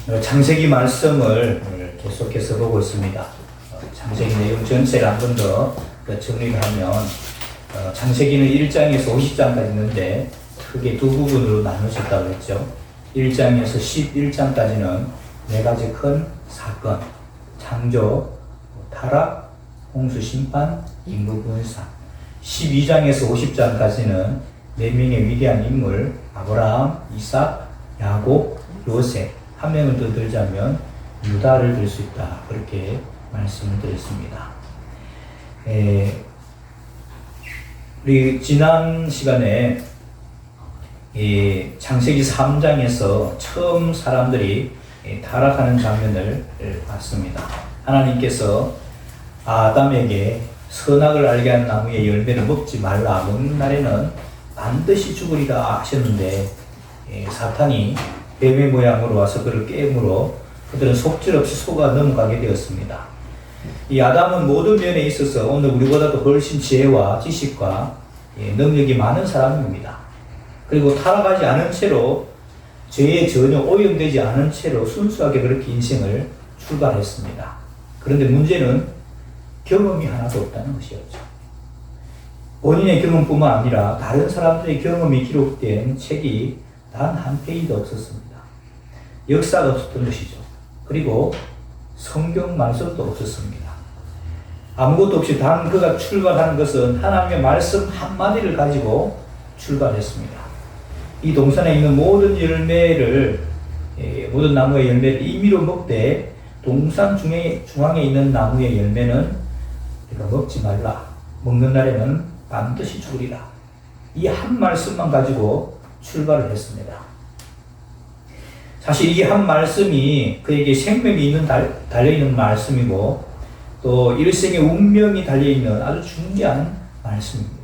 창세기 말씀을 계속해서 보고 있습니다. 창세기 내용 전체를 한 번 더 정리를 하면 창세기는 1장에서 50장까지 있는데 크게 두 부분으로 나누어졌다고 했죠. 1장에서 11장까지는 네 가지 큰 사건, 창조, 타락, 홍수 심판, 인구 분산. 12장에서 50장까지는 네 명의 위대한 인물, 아브라함, 이삭, 야곱, 요셉. 한 명을 더 들자면 유다를 들 수 있다. 그렇게 말씀을 드렸습니다. 우리 지난 시간에 창세기 3장에서 처음 사람들이 타락하는 장면을 봤습니다. 하나님께서 아담에게 선악을 알게 한 나무의 열매를 먹지 말라, 먹는 날에는 반드시 죽으리라 하셨는데 사탄이 뱀의 모양으로 와서 그를 깨물어 그들은 속절없이 속아 넘어가게 되었습니다. 이 아담은 모든 면에 있어서 오늘 우리보다도 훨씬 지혜와 지식과 능력이 많은 사람입니다. 그리고 타락하지 않은 채로 죄에 전혀 오염되지 않은 채로 순수하게 그렇게 인생을 출발했습니다. 그런데 문제는 경험이 하나도 없다는 것이었죠. 본인의 경험뿐만 아니라 다른 사람들의 경험이 기록된 책이 단 한 페이지도 없었습니다. 역사가 없었던 것이죠. 그리고 성경 말씀도 없었습니다. 아무것도 없이 단 그가 출발한 것은 하나님의 말씀 한마디를 가지고 출발했습니다. 이 동산에 있는 모든 열매를, 모든 나무의 열매를 임의로 먹되 동산 중앙에 있는 나무의 열매는 내가 먹지 말라. 먹는 날에는 반드시 죽으리라. 이 한 말씀만 가지고 출발을 했습니다. 사실 이 한 말씀이 그에게 생명이 달려있는 말씀이고 또 일생의 운명이 달려있는 아주 중요한 말씀입니다.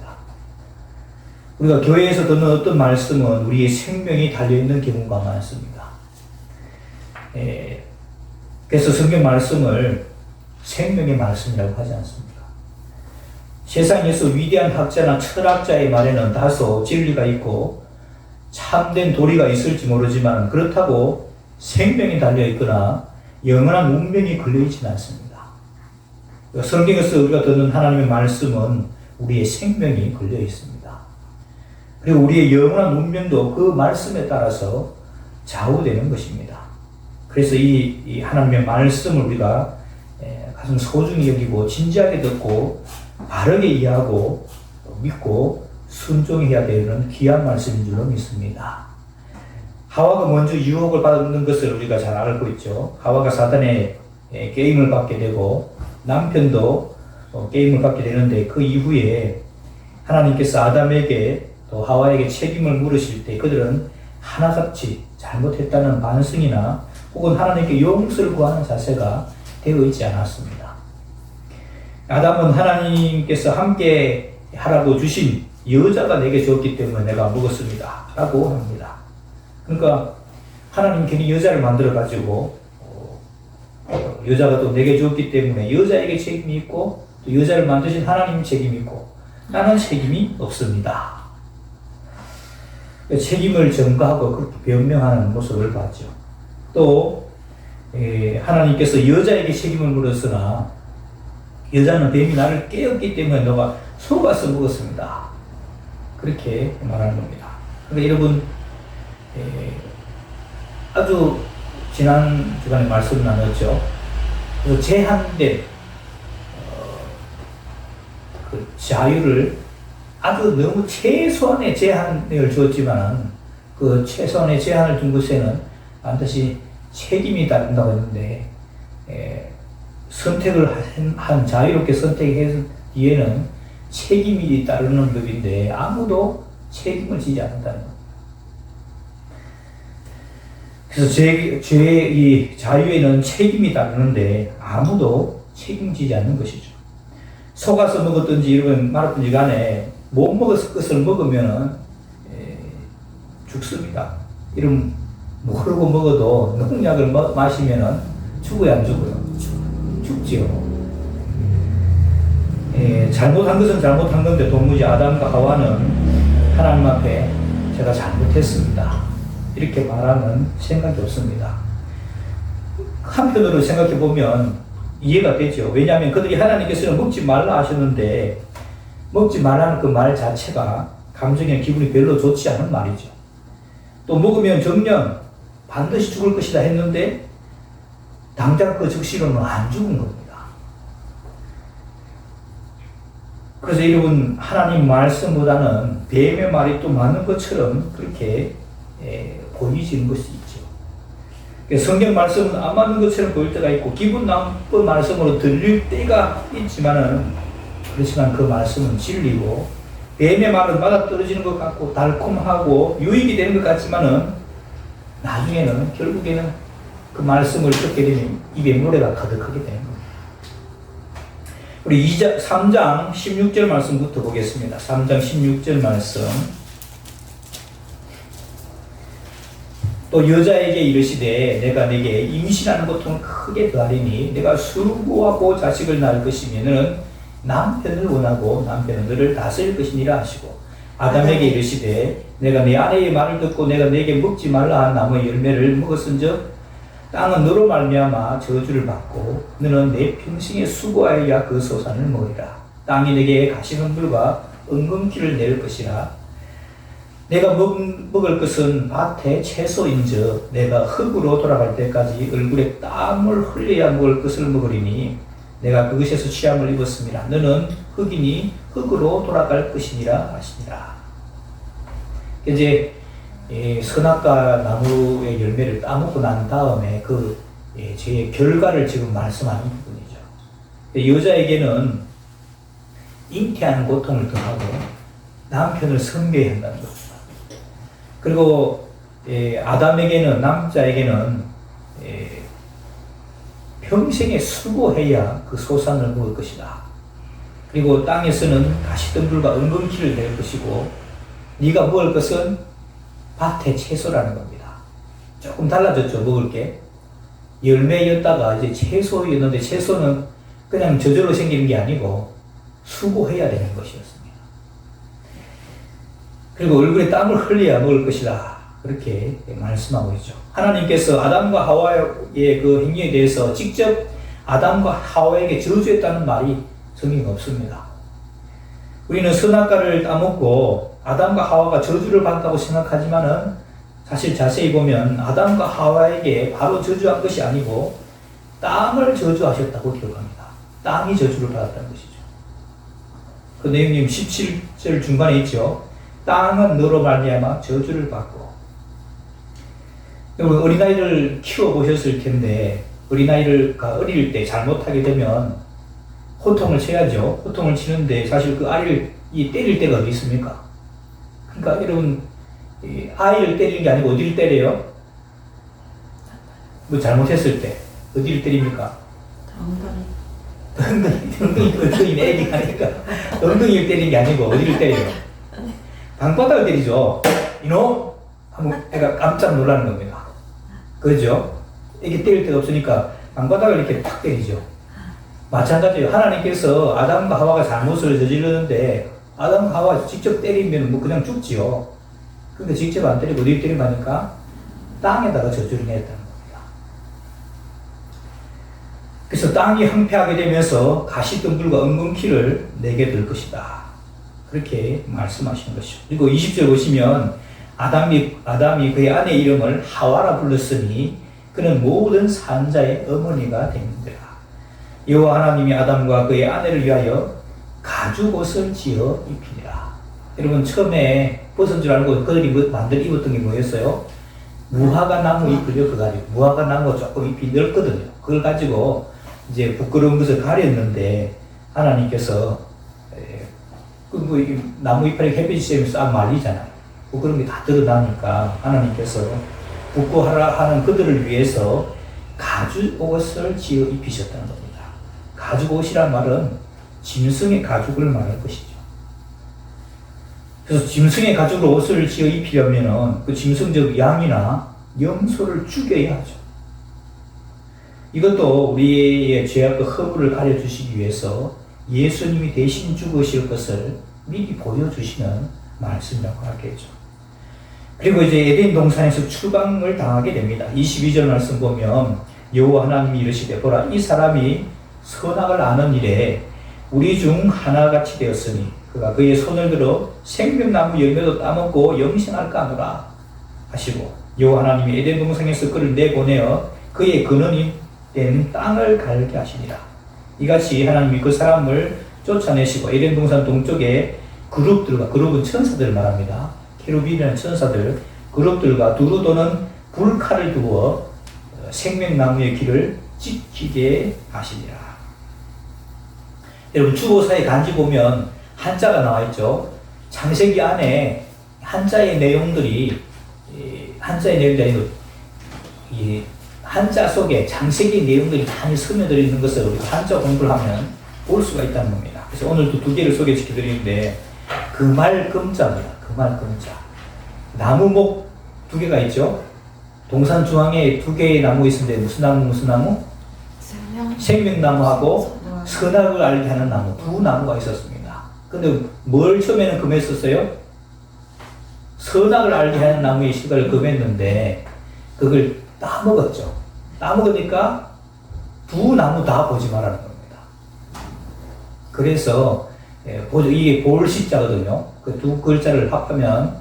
우리가 교회에서 듣는 어떤 말씀은 우리의 생명이 달려있는 경우가 많습니다. 그래서 성경 말씀을 생명의 말씀이라고 하지 않습니까? 세상에서 위대한 학자나 철학자의 말에는 다소 진리가 있고 참된 도리가 있을지 모르지만 그렇다고 생명이 달려있거나 영원한 운명이 걸려있지는 않습니다. 성경에서 우리가 듣는 하나님의 말씀은 우리의 생명이 걸려있습니다. 그리고 우리의 영원한 운명도 그 말씀에 따라서 좌우되는 것입니다. 그래서 이 하나님의 말씀을 우리가 가장 소중히 여기고 진지하게 듣고 바르게 이해하고 믿고 순종해야 되는 귀한 말씀인 줄로 믿습니다. 하와가 먼저 유혹을 받는 것을 우리가 잘 알고 있죠. 하와가 사단의 게임을 받게 되고 남편도 게임을 받게 되는데 그 이후에 하나님께서 아담에게 또 하와에게 책임을 물으실 때 그들은 하나같이 잘못했다는 반성이나 혹은 하나님께 용서를 구하는 자세가 되어 있지 않았습니다. 아담은 하나님께서 함께 하라고 주신 여자가 내게 줬기 때문에 내가 먹었습니다 라고 합니다. 그러니까 하나님 괜히 여자를 만들어 가지고 여자가 또 내게 줬기 때문에 여자에게 책임이 있고 또 여자를 만드신 하나님 책임이 있고 나는 책임이 없습니다. 책임을 전가하고 그렇게 변명하는 모습을 봤죠. 또 하나님께서 여자에게 책임을 물었으나 여자는 뱀이 나를 깨었기 때문에 너가 속아서 먹었습니다. 그렇게 말하는 겁니다. 그러니까 여러분 아주 지난 주간에 말씀 나눴죠. 그래서 제한된 그 자유를 아주 너무 최소한의 제한을 주었지만 그 최소한의 제한을 준 것에는 반드시 책임이 따른다고 했는데 선택을 한 자유롭게 선택한 뒤에는 책임이 따르는 법인데 아무도 책임을 지지 않는다는 겁니다. 그래서 죄의 이 자유에는 책임이 따르는데 아무도 책임지지 않는 것이죠. 속아서 먹었든지 이러면 말았든지 간에 못 먹었을 것을 먹으면 죽습니다. 이런 모르고 먹어도 농약을 마시면 죽어야 안 죽어요? 죽지요. 잘못한 것은 잘못한 건데 도무지 아담과 하와는 하나님 앞에 제가 잘못했습니다 이렇게 말하는 생각이 없습니다. 한편으로 생각해 보면 이해가 되죠. 왜냐하면 그들이 하나님께서는 먹지 말라 하셨는데 먹지 말라는 그 말 자체가 감정이나 기분이 별로 좋지 않은 말이죠. 또 먹으면 정녕 반드시 죽을 것이다 했는데 당장 그 즉시로는 안 죽은 겁니다. 그래서 여러분, 하나님 말씀보다는 뱀의 말이 또 맞는 것처럼 그렇게 보이지는 것이 있죠. 성경 말씀은 안 맞는 것처럼 보일 때가 있고 기분 나쁜 말씀으로 들릴 때가 있지만은, 그렇지만 그 말씀은 진리고 뱀의 말은 맞아떨어지는 것 같고 달콤하고 유익이 되는 것 같지만은 나중에는 결국에는 그 말씀을 듣게 되면 입에 노래가 가득하게 되는 겁니다. 우리 3장 16절 말씀부터 보겠습니다. 3장 16절 말씀. 또 여자에게 이르시되 내가 내게 임신하는 고통을 크게 더하리니 내가 수고하고 자식을 낳을 것이면은 남편을 원하고 남편은 너를 다스릴 것이니라 하시고, 아담에게 이르시되 내가 내 아내의 말을 듣고 내가 내게 먹지 말라 한 나무의 열매를 먹었은즉 땅은 너로 말미암아 저주를 받고 너는 내 평생에 수고하여야 그 소산을 먹으리라. 땅이 내게 가시덤불과 은금키를 낼 것이라. 내가 먹을 것은 밭의 채소인즉 내가 흙으로 돌아갈 때까지 얼굴에 땀을 흘려야 먹을 것을 먹으리니 내가 그것에서 취함을 입었습니다. 너는 흙이니 흙으로 돌아갈 것이니라 하시니라. 이제 선악과 나무의 열매를 따먹고 난 다음에 제 결과를 지금 말씀하는 부분이죠. 여자에게는 잉태하는 고통을 더하고 남편을 섬겨야 한다는 겁니다. 그리고 아담에게는, 남자에게는 평생에 수고해야 그 소산을 먹을 것이다. 그리고 땅에서는 가시덤불과 은금키를 낼 것이고 네가 먹을 것은 밭의 채소라는 겁니다. 조금 달라졌죠, 먹을 게. 열매였다가 이제 채소였는데 채소는 그냥 저절로 생기는 게 아니고 수고해야 되는 것이었습니다. 그리고 얼굴에 땀을 흘려야 먹을 것이다. 그렇게 말씀하고 있죠. 하나님께서 아담과 하와의 그 행위에 대해서 직접 아담과 하와에게 저주했다는 말이 성경에 없습니다. 우리는 선악과를 따먹고 아담과 하와가 저주를 받았다고 생각하지만은 사실 자세히 보면 아담과 하와에게 바로 저주한 것이 아니고 땅을 저주하셨다고 기록합니다. 땅이 저주를 받았다는 것이죠. 그 내용이 17절 중간에 있죠. 땅은 너로 말미암아 저주를 받고. 여러분, 어린아이를 키워보셨을 텐데 어린아이를 어릴 때 잘못하게 되면 호통을 쳐야죠. 호통을 치는데 사실 그 아이를 때릴 때가 어디 있습니까? 그러니까 여러분, 아이를 때리는 게 아니고 어디를 때려요? 뭐 잘못했을 때 어디를 때립니까? 엉덩이 애기가 아니까 엉덩이를 때리는 게 아니고 어디를 때려요? 방바닥을 때리죠. 이놈! 하면 애가 깜짝 놀라는 겁니다. 그죠? 애기 때릴 데가 없으니까 방바닥을 이렇게 탁 때리죠. 마찬가지예요. 하나님께서 아담과 하와가 잘못을 저지르는데 아담과 하와 직접 때리면 뭐 그냥 죽지요. 근데 직접 안 때리고 어디 때리고 하니까 땅에다가 저주를 냈다는 겁니다. 그래서 땅이 황폐하게 되면서 가시덤불과 은금키를 내게 될 것이다. 그렇게 말씀하시는 것이죠. 그리고 20절 보시면 아담이 그의 아내 이름을 하와라 불렀으니 그는 모든 산자의 어머니가 됩니다. 여호와 하나님이 아담과 그의 아내를 위하여 가죽옷을 지어 입히니라. 여러분, 처음에 벗은 줄 알고 그들이 만들 입었던 게 뭐였어요? 무화과 나무 잎을요. 그거 가지고 무화과 나무가 조금 잎이 넓거든요. 그걸 가지고 이제 부끄러운 것을 가렸는데 하나님께서 나무 이파리 햇빛이 쐬면서 싹 말리잖아요. 그런 게 다 드러나니까 하나님께서 부끄하라 하는 그들을 위해서 가죽옷을 지어 입히셨다는 겁니다. 가죽옷이란 말은 짐승의 가죽을 말할 것이죠. 그래서 짐승의 가죽으로 옷을 지어 입히려면 그 짐승적 양이나 염소를 죽여야 하죠. 이것도 우리의 죄악과 허물을 가려주시기 위해서 예수님이 대신 죽으실 것을 미리 보여주시는 말씀이라고 하겠죠. 그리고 이제 에덴 동산에서 추방을 당하게 됩니다. 22절 말씀 보면 여호와 하나님이 이르시되 보라 이 사람이 선악을 아는 일에 우리 중 하나같이 되었으니 그가 그의 손을 들어 생명나무 열매도 따먹고 영생할까 하노라 하시고 여호와 하나님이 에덴 동산에서 그를 내보내어 그의 근원이 된 땅을 갈게 하시니라. 이같이 하나님이 그 사람을 쫓아내시고 에덴 동산 동쪽에 그룹은 천사들을 말합니다. 케루빈이라는 천사들 그룹들과 두루 도는 불칼을 두어 생명나무의 길을 지키게 하시니라. 여러분 주보사의 간지 보면 한자가 나와 있죠. 창세기 안에 한자의 내용들이 이 한자 속에 창세기 내용들이 많이 스며들어 있는 것을 우리가 한자 공부를 하면 볼 수가 있다는 겁니다. 그래서 오늘도 두 개를 소개시켜 드리는데 금말금자입니다. 금말금자. 나무목 두 개가 있죠. 동산 중앙에 두 개의 나무 있는데 무슨 나무? 생명나무하고 선악을 알게 하는 나무 두 나무가 있었습니다. 근데 뭘 처음에는 금했었어요? 선악을 알게 하는 나무의 씨를 금했는데 그걸 따먹었죠. 따먹으니까 두 나무 다 보지 말라는 겁니다. 그래서 이게 볼시자거든요. 그 두 글자를 합하면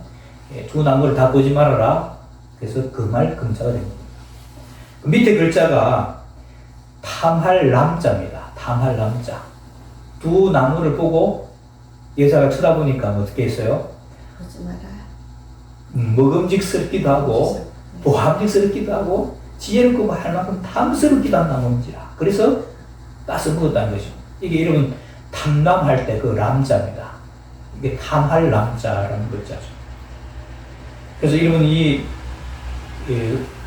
두 나무를 다 보지 말아라. 그래서 금할금자가 됩니다. 그 밑에 글자가 탐할 남자입니다. 탐할 남자. 두 나무를 보고 여자가 쳐다보니까 어떻게 했어요? 보지 말아요. 먹음직스럽기도 하고 보함직스럽기도 하고 지혜롭고 할 만큼 탐스럽기도 한 나무인지라. 그래서 따서 먹었다는 거죠. 이게 여러분 탐남할 때 그 남자입니다. 이게 탐할 남자라는 글자죠. 그래서 여러분 이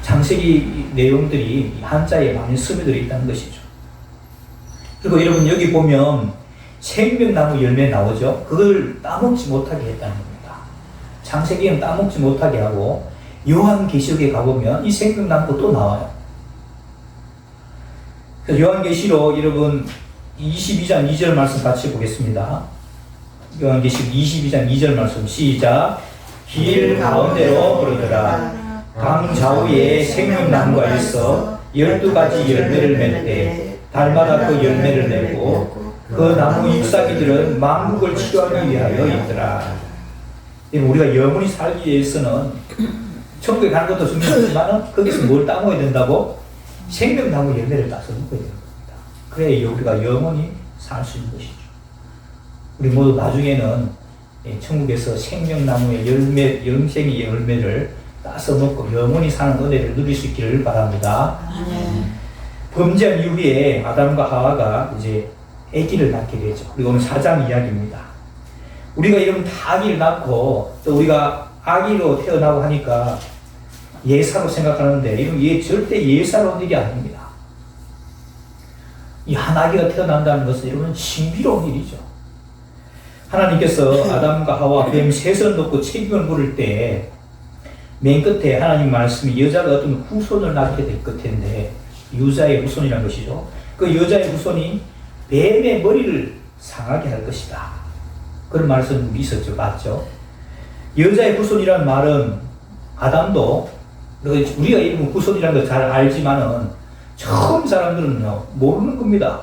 창세기 내용들이 한자에 많이 스며들어 있다는 것이죠. 그리고 여러분 여기 보면 생명나무 열매 나오죠. 그걸 따먹지 못하게 했다는 겁니다. 창세기는 따먹지 못하게 하고 요한계시록에 가보면 이 생명나무가 또 나와요. 그래서 요한계시록 여러분 22장 2절 말씀 같이 보겠습니다. 요한계시록 22장 2절 말씀 시작. 길 가운데로 흐르더라. 강 좌우에 생명나무가 있어 12가지 열매를 맺되 달마다 그 열매를 내고 그 나무 잎사귀들은 만국을 치료하기 위하여 있더라. 우리가 영원히 살기 위해서는 천국에 가는 것도 중요하지만 거기서 뭘 따먹어야 된다고? 생명나무 열매를 따서 먹어야 되는 겁니다. 그래야 우리가 영원히 살 수 있는 것이죠. 우리 모두 나중에는 천국에서 생명나무의 열매, 영생의 열매를 따서 먹고 영원히 사는 은혜를 누릴 수 있기를 바랍니다. 범죄한 이후에 아담과 하와가 이제 아기를 낳게 되죠. 그리고 오늘 4장 이야기입니다. 우리가 이러면 다 아기를 낳고 또 우리가 아기로 태어나고 하니까 예사로 생각하는데 이건 절대 예사로운 일이 아닙니다. 이 한 아기가 태어난다는 것은 여러분 신비로운 일이죠. 하나님께서 아담과 하와 뱀 셋을 놓고 책임을 물을 때 맨 끝에 하나님 말씀이 여자가 어떤 후손을 낳게 될 끝인데 유자의 후손이라는 것이죠. 그 여자의 후손이 뱀의 머리를 상하게 할 것이다. 그런 말씀이 있었죠. 맞죠? 여자의 후손이라는 말은 아담도 우리가 이런 후손이라는 걸 잘 알지만은 처음 사람들은요 모르는 겁니다.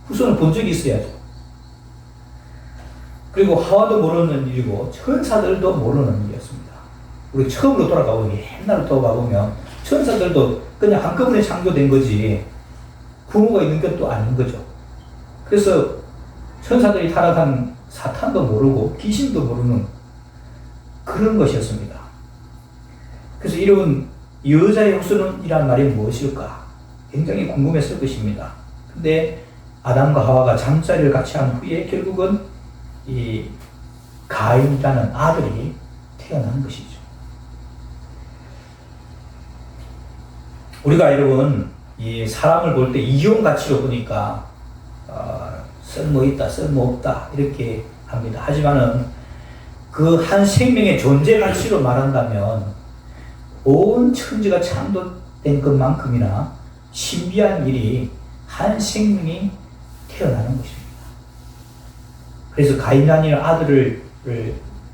후손을 본 적이 있어야죠. 그리고 하와도 모르는 일이고 천사들도 모르는 일이었습니다. 우리 처음으로 돌아가보면 옛날로 돌아가보면 천사들도 그냥 한꺼번에 창조된 거지 부모가 있는 것도 아닌 거죠. 그래서 천사들이 타락한 사탄도 모르고 귀신도 모르는 그런 것이었습니다. 그래서 이런 여자의 후손이라는 말이 무엇일까? 굉장히 궁금했을 것입니다. 근데 아담과 하와가 잠자리를 같이 한 후에 결국은 이 가인이라는 아들이 태어난 것이죠. 우리가 여러분 이 사람을 볼 때 이용 가치로 보니까 쓸모 있다, 쓸모 없다 이렇게 합니다. 하지만은 그 한 생명의 존재 가치로 말한다면 온 천지가 창조된 것만큼이나 신비한 일이 한 생명이 태어나는 것입니다. 그래서 가인이라는 아들을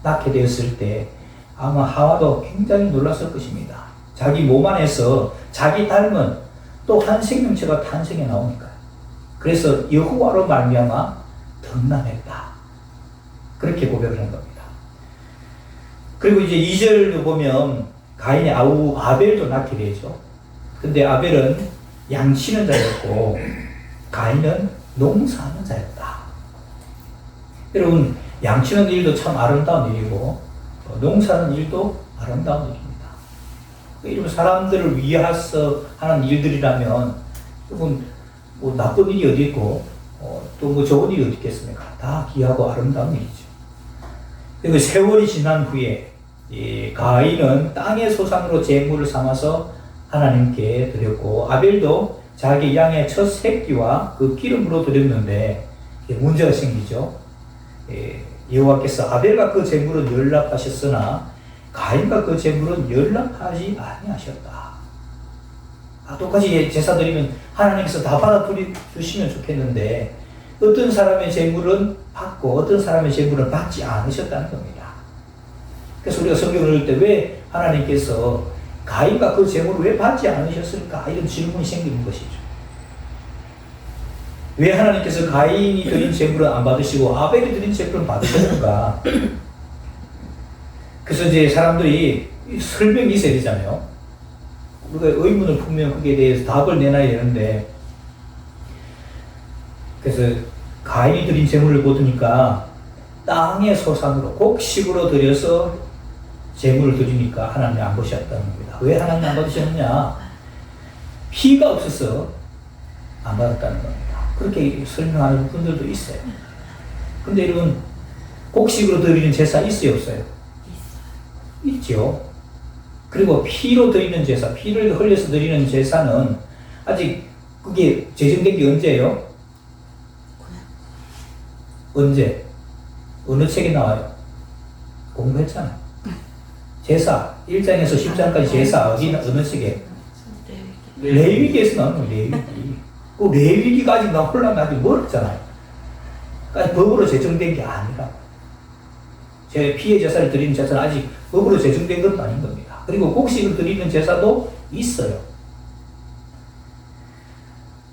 낳게 되었을 때 아마 하와도 굉장히 놀랐을 것입니다. 자기 몸 안에서 자기 닮은 또 한 생명체가 탄생해 나오니까요. 그래서 여호와로 말미암아 덕남했다. 그렇게 고백을 한 겁니다. 그리고 이제 2절도 보면 가인의 아우 아벨도 낳게 되죠. 근데 아벨은 양치는 자였고 가인은 농사하는 자였다. 여러분, 양치는 일도 참 아름다운 일이고 농사하는 일도 아름다운 일입니다. 이러면 사람들을 위해서 하는 일들이라면 여러분 뭐 나쁜 일이 어디 있고 또 뭐 좋은 일이 어디 있겠습니까? 다 귀하고 아름다운 일이죠. 그리고 세월이 지난 후에 이 가인은 땅의 소산으로 제물을 삼아서 하나님께 드렸고 아벨도 자기 양의 첫 새끼와 그 기름으로 드렸는데 문제가 생기죠. 여호와께서 아벨과 그 제물은 연락하셨으나 가인과 그 제물은 연락하지 아니하셨다. 똑같이 제사 드리면 하나님께서 다 받아주시면 좋겠는데 어떤 사람의 제물은 받고 어떤 사람의 제물은 받지 않으셨다는 겁니다. 그래서 우리가 성경을 읽을 때 왜 하나님께서 가인과 그 제물을 왜 받지 않으셨을까? 이런 질문이 생기는 것이죠. 왜 하나님께서 가인이 드린 제물은 안 받으시고 아벨이 드린 제물은 받으셨는가? 그래서 이제 사람들이 설명이 있어야 되잖아요. 우리가 의문을 품으면 거기에 대해서 답을 내놔야 되는데, 그래서 가인이 드린 제물을 보니까 땅의 소산으로 곡식으로 드려서 제물을 드리니까 하나님이 안 보셨다는 겁니다. 왜 하나님이 안 받으셨느냐? 피가 없어서 안 받았다는 겁니다. 그렇게 설명하는 분들도 있어요. 근데 여러분, 곡식으로 드리는 제사 있어요, 없어요? 있죠. 그리고 피로 드리는 제사, 피를 흘려서 드리는 제사는 아직 그게 제정된 게 언제예요? 언제? 어느 책에 나와요? 공부했잖아요. 제사 1장에서 10장까지 제사 어느 책에? 레위기에서 나오는 거예요. 레위기. 그 레위기가 아직 나오려면 아직 멀었잖아요. 그러니까 법으로 제정된 게 아니라 제 피의 제사를 드리는 제사는 아직 법으로 제정된 것도 아닌 겁니다. 그리고 곡식을 드리는 제사도 있어요.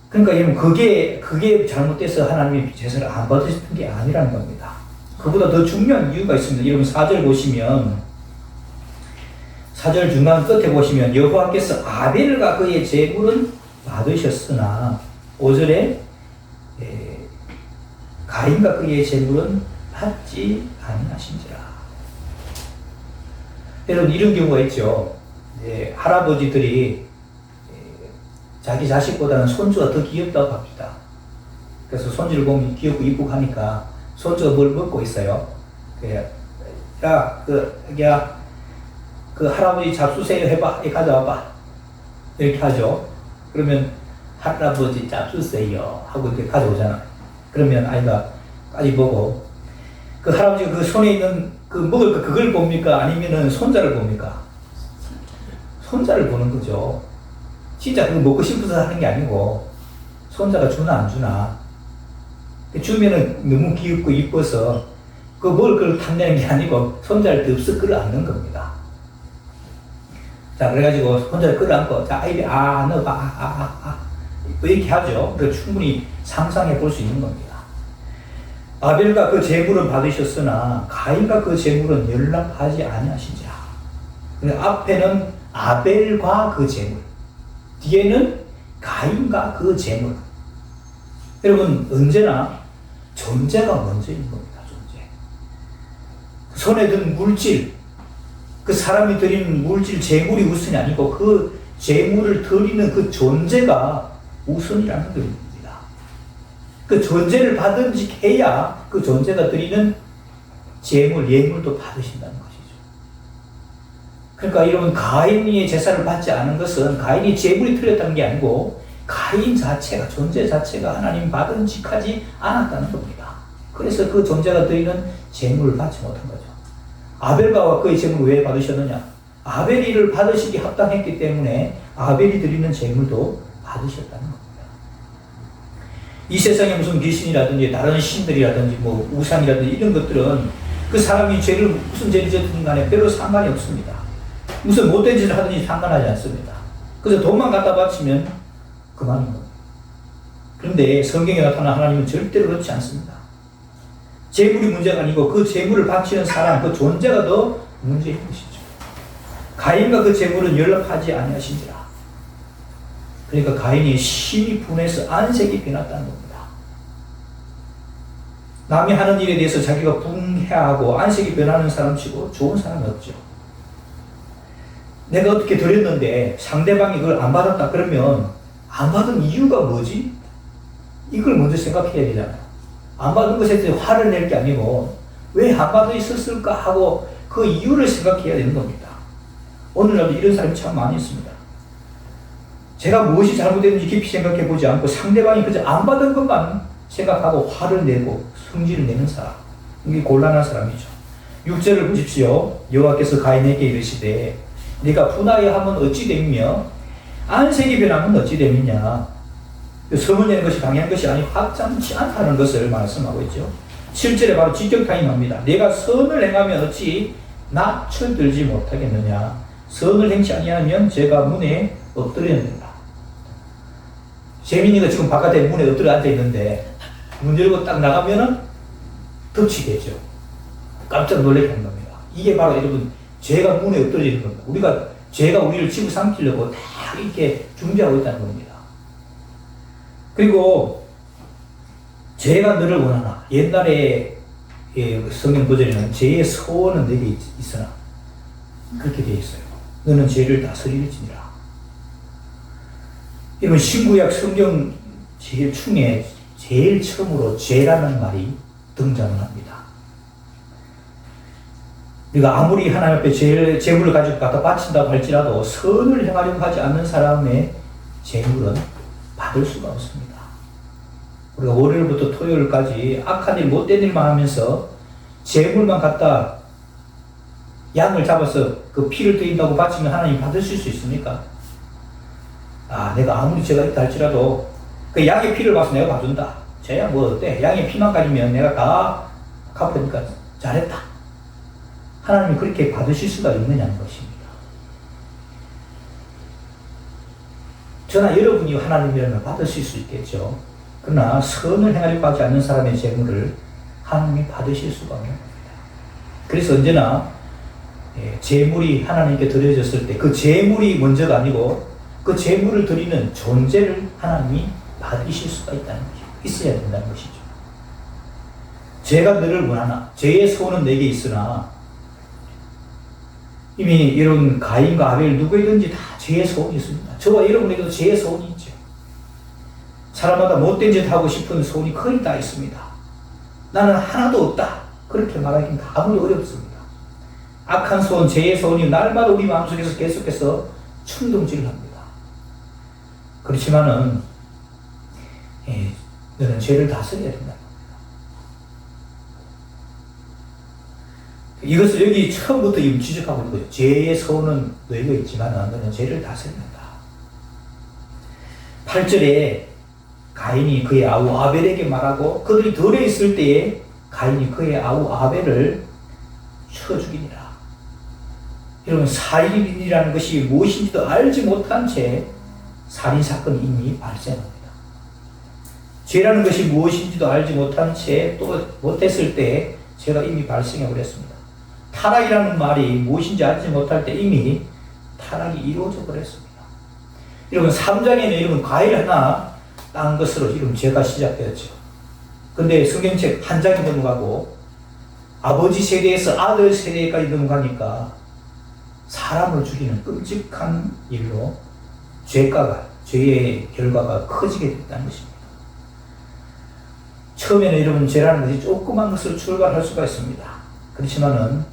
그러니까 여러분 그게 잘못돼서 하나님이 제사를 안 받으셨던 게 아니라는 겁니다. 그보다 더 중요한 이유가 있습니다. 여러분 4절 보시면 4절 중간 끝에 보시면 여호와께서 아벨과 그의 제물은 받으셨으나 5절에 가인과 그의 제물은 받지 아니하신지라. 여러분 이런 경우가 있죠. 할아버지들이 자기 자식보다는 손주가 더 귀엽다고 합니다. 그래서 손주를 보면 귀엽고 이쁘고 하니까 손주가 뭘 먹고 있어요. 그 할아버지 잡수세요 해봐. 가져와봐. 이렇게 하죠. 그러면 할아버지 잡수세요 하고 이렇게 가져오잖아. 그러면 아이가 까지 보고 그 할아버지가 그 손에 있는 그 먹을 거 그걸 봅니까? 아니면은 손자를 봅니까? 손자를 보는 거죠. 진짜 그거 먹고 싶어서 하는 게 아니고 손자가 주나 안 주나. 주면은 너무 귀엽고 이뻐서 그 먹을 걸 탐내는 게 아니고 손자를 덥석 끌어안는 겁니다. 자, 그래가지고 손자를 끌어안고 자, 아이비 넣어봐. 이렇게 하죠. 그래서 충분히 상상해 볼 수 있는 겁니다. 아벨과 그 제물은 받으셨으나 가인과 그 제물은 연락하지 아니하신지라. 앞에는 아벨과 그 제물, 뒤에는 가인과 그 제물. 여러분 언제나 존재가 먼저인 겁니다. 존재. 손에 든 물질, 그 사람이 드리는 물질 제물이 우선이 아니고 그 제물을 드리는 그 존재가 우선이라는 겁니다. 그 존재를 받은직해야 그 존재가 드리는 제물, 예물도 받으신다는 것이죠. 그러니까 여러분 가인의 제사를 받지 않은 것은 가인이 제물이 틀렸다는 게 아니고 가인 자체가, 존재 자체가 하나님 받은직하지 않았다는 겁니다. 그래서 그 존재가 드리는 제물을 받지 못한 거죠. 아벨과 그의 제물을 왜 받으셨느냐? 아벨이 이를 받으시기 합당했기 때문에 아벨이 드리는 제물도 받으셨다는 겁니다. 이 세상에 무슨 귀신이라든지 다른 신들이라든지 뭐 우상이라든지 이런 것들은 그 사람이 무슨 죄를 지었든 간에 별로 상관이 없습니다. 무슨 못된 짓을 하든지 상관하지 않습니다. 그래서 돈만 갖다 바치면 그만인 겁니다. 그런데 성경에 나타난 하나님은 절대로 그렇지 않습니다. 재물이 문제가 아니고 그 재물을 바치는 사람, 그 존재가 더 문제인 것이죠. 가인과 그 재물은 연락하지 아니하신지라. 그러니까 가인이 심히 분해서 안색이 변했다는 겁니다. 남이 하는 일에 대해서 자기가 분해하고 안색이 변하는 사람치고 좋은 사람이 없죠. 내가 어떻게 드렸는데 상대방이 그걸 안 받았다 그러면 안 받은 이유가 뭐지? 이걸 먼저 생각해야 되잖아요. 안 받은 것에 대해 화를 낼 게 아니고 왜 안 받아 있었을까 하고 그 이유를 생각해야 되는 겁니다. 오늘날도 이런 사람이 참 많이 있습니다. 제가 무엇이 잘못됐는지 깊이 생각해 보지 않고 상대방이 그저 안 받은 것만 생각하고 화를 내고 성질을 내는 사람, 이게 곤란한 사람이죠. 6절을 보십시오. 여호와께서 가인에게 이르시되 네가 분하여 하면 어찌 되며 안색이 변하면 어찌 되느냐. 성을 내는 것이 당연한 것이 아니고 합당치 않다는 것을 말씀하고 있죠. 7절에 바로 직격타임합니다. 내가 선을 행하면 어찌 낯을 들지 못하겠느냐. 선을 행치 아니하면 제가 문에 엎드려야 된다. 재민이가 지금 바깥에 문에 엎드려 앉아 있는데 문 열고 딱 나가면은 덮치겠죠. 깜짝 놀라게 하는 겁니다. 이게 바로 여러분 죄가 문에 엎드리는 겁니다. 죄가 우리를 집어삼키려고 딱 이렇게 준비하고 있다는 겁니다. 그리고 죄가 너를 원하나. 옛날에 성경 버전에는 죄의 소원은 내게 있으나 그렇게 되어 있어요. 너는 죄를 다스릴지니라. 이런 신구약 성경 제일 중에 제일 처음으로 죄라는 말이 등장을 합니다. 우리가 아무리 하나님 앞에 재물을 가지고 갖다 바친다고 할지라도 선을 행하려고 하지 않는 사람의 재물은 받을 수가 없습니다. 우리가 월요일부터 토요일까지 악한 일, 못된 일만 하면서 재물만 갖다 양을 잡아서 그 피를 드린다고 바치면 하나님 받으실 수 있습니까? 내가 아무리 죄가 있다 할지라도 그 양의 피를 봐서 내가 봐준다. 쟤야 뭐 어때? 양의 피만 가지면 내가 다 갚으니까 잘했다. 하나님이 그렇게 받으실 수가 있느냐는 것입니다. 저나 여러분이 하나님이라면 받으실 수 있겠죠. 그러나 선을 행하려고 하지 않는 사람의 재물을 하나님이 받으실 수가 없는 겁니다. 그래서 언제나 재물이 하나님께 드려졌을 때 그 재물이 먼저가 아니고 그 재물을 드리는 존재를 하나님이 받으실 수가 있다는 것이죠. 있어야 된다는 것이죠. 죄가 너를 원하나. 죄의 소원은 내게 있으나 이미 여러분 가인과 아벨 누구에든지 다 죄의 소원이 있습니다. 저와 여러분에게도 죄의 소원이 있죠. 사람마다 못된 짓 하고 싶은 소원이 거의 다 있습니다. 나는 하나도 없다. 그렇게 말하기는 아무리 어렵습니다. 악한 소원, 죄의 소원이 날마다 우리 마음속에서 계속해서 충동질을 합니다. 그렇지만은 너는 죄를 다스려야 된다. 이것을 여기 처음부터 지적하고 있는 거죠. 죄의 소원은 너희가 있지만 너는 죄를 다스린다. 8절에 가인이 그의 아우 아벨에게 말하고 그들이 들에 있을 때에 가인이 그의 아우 아벨을 쳐 죽이니라. 여러분 살인이라는 것이 무엇인지도 알지 못한 채 살인사건이 이미 발생합니다. 죄라는 것이 무엇인지도 알지 못한 채 또 못했을 때 죄가 이미 발생해 버렸습니다. 타락이라는 말이 무엇인지 알지 못할 때 이미 타락이 이루어져 버렸습니다. 여러분 3장에는 여러분 과일 하나 딴 것으로 지금 죄가 시작되었죠. 근데 성경책 한 장이 넘어가고 아버지 세대에서 아들 세대까지 넘어가니까 사람을 죽이는 끔찍한 일로 죄의 결과가 커지게 됐다는 것입니다. 처음에는 여러분 죄라는 것이 조그만 것으로 출발할 수가 있습니다. 그렇지만은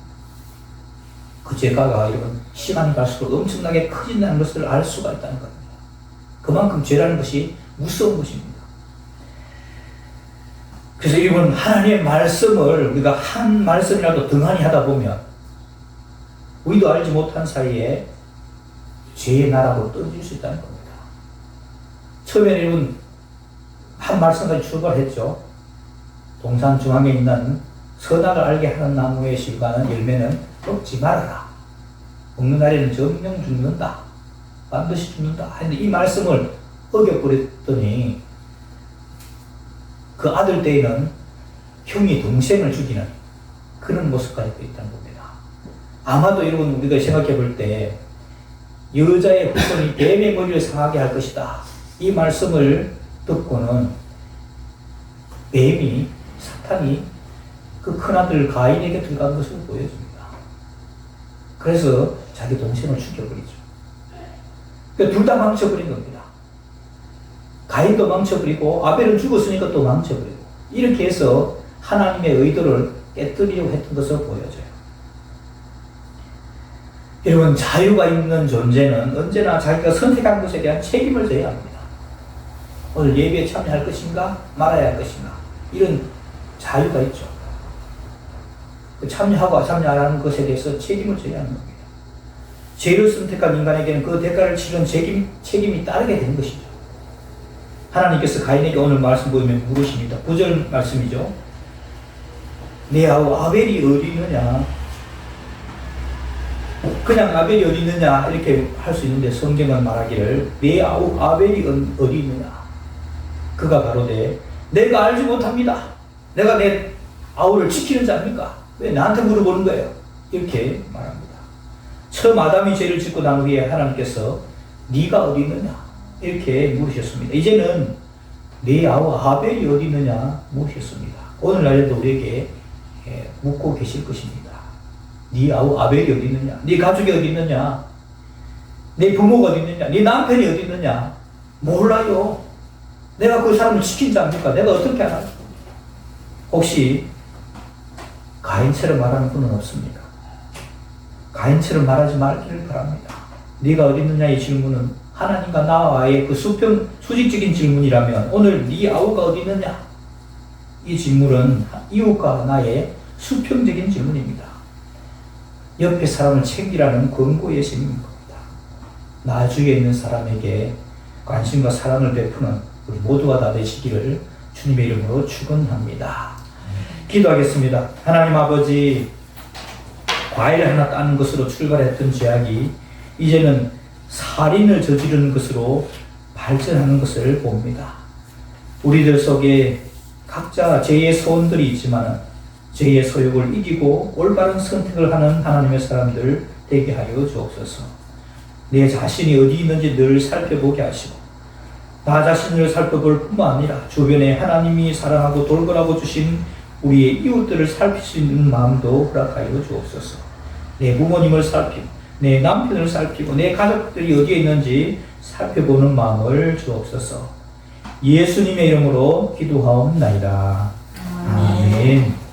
그 죄가가 여러분 시간이 갈수록 엄청나게 커진다는 것을 알 수가 있다는 겁니다. 그만큼 죄라는 것이 무서운 것입니다. 그래서 여러분 하나님의 말씀을 우리가 한 말씀이라도 등한히 하다 보면 우리도 알지 못한 사이에 죄의 나라로 떨어질 수 있다는 겁니다. 처음에는 여러분 한 말씀까지 출발했죠. 동산 중앙에 있는 선악을 알게 하는 나무의 실과는 열매는 먹지 말아라. 먹는 날에는 정령 죽는다. 반드시 죽는다. 근데 이 말씀을 어겨버렸더니 그 아들 때에는 형이 동생을 죽이는 그런 모습까지 있다는 겁니다. 아마도 여러분 우리가 생각해 볼 때 여자의 후손이 뱀의 머리를 상하게 할 것이다. 이 말씀을 듣고는 뱀이 사탄이 그 큰아들 가인에게 들어간 것을 보여줍니다. 그래서 자기 동생을 죽여버리죠. 그러니까 둘 다 망쳐버린 겁니다. 가인도 망쳐버리고 아벨은 죽었으니까 또 망쳐버리고 이렇게 해서 하나님의 의도를 깨뜨리려고 했던 것을 보여줘요. 여러분 자유가 있는 존재는 언제나 자기가 선택한 것에 대한 책임을 져야 합니다. 오늘 예배에 참여할 것인가 말아야 할 것인가 이런 자유가 있죠. 참여하고 참여 안 하는 것에 대해서 책임을 져야 하는 겁니다. 죄를 선택한 인간에게는 그 대가를 치르는 책임이 따르게 되는 것이죠. 하나님께서 가인에게 오늘 말씀 보이면 물으십니다. 9절 말씀이죠. 내 아우 아벨이 어디 있느냐? 그냥 아벨이 어디 있느냐 이렇게 할 수 있는데 성경은 말하기를 내 아우 아벨이 어디 있느냐? 그가 가로되 내가 알지 못합니다. 내가 내 아우를 지키는 자입니까? 왜 나한테 물어보는 거예요? 이렇게 말합니다. 처음 아담이 죄를 짓고 난 후에 하나님께서 네가 어디 있느냐? 이렇게 물으셨습니다. 이제는 네 아우 아벨이 어디 있느냐 물으셨습니다. 오늘날에도 우리에게 묻고 계실 것입니다. 네 아우 아벨이 어디 있느냐? 네 가족이 어디 있느냐? 네 부모가 어디 있느냐? 네 남편이 어디 있느냐? 몰라요. 내가 그 사람을 지킨 자입니까? 내가 어떻게 알아요? 혹시 가인처럼 말하는 분은 없습니까? 가인처럼 말하지 말기를 바랍니다. 네가 어디 있느냐 이 질문은 하나님과 나와의 그 수직적인 질문이라면 오늘 네 아우가 어디 있느냐? 이 질문은 이웃과 나의 수평적인 질문입니다. 옆에 사람을 챙기라는 권고의 셈인 겁니다. 나 주위에 있는 사람에게 관심과 사랑을 베푸는 우리 모두가 다 되시기를 주님의 이름으로 축원합니다. 기도하겠습니다. 하나님 아버지, 과일 하나 따는 것으로 출발했던 죄악이 이제는 살인을 저지르는 것으로 발전하는 것을 봅니다. 우리들 속에 각자 죄의 소원들이 있지만 죄의 소욕을 이기고 올바른 선택을 하는 하나님의 사람들 되게 하여 주옵소서. 내 자신이 어디 있는지 늘 살펴보게 하시고 나 자신을 살펴볼 뿐만 아니라 주변에 하나님이 사랑하고 돌보라고 주신 우리의 이웃들을 살필 수 있는 마음도 허락하여 주옵소서. 내 부모님을 살피고 내 남편을 살피고 내 가족들이 어디에 있는지 살펴보는 마음을 주옵소서. 예수님의 이름으로 기도하옵나이다. 아멘.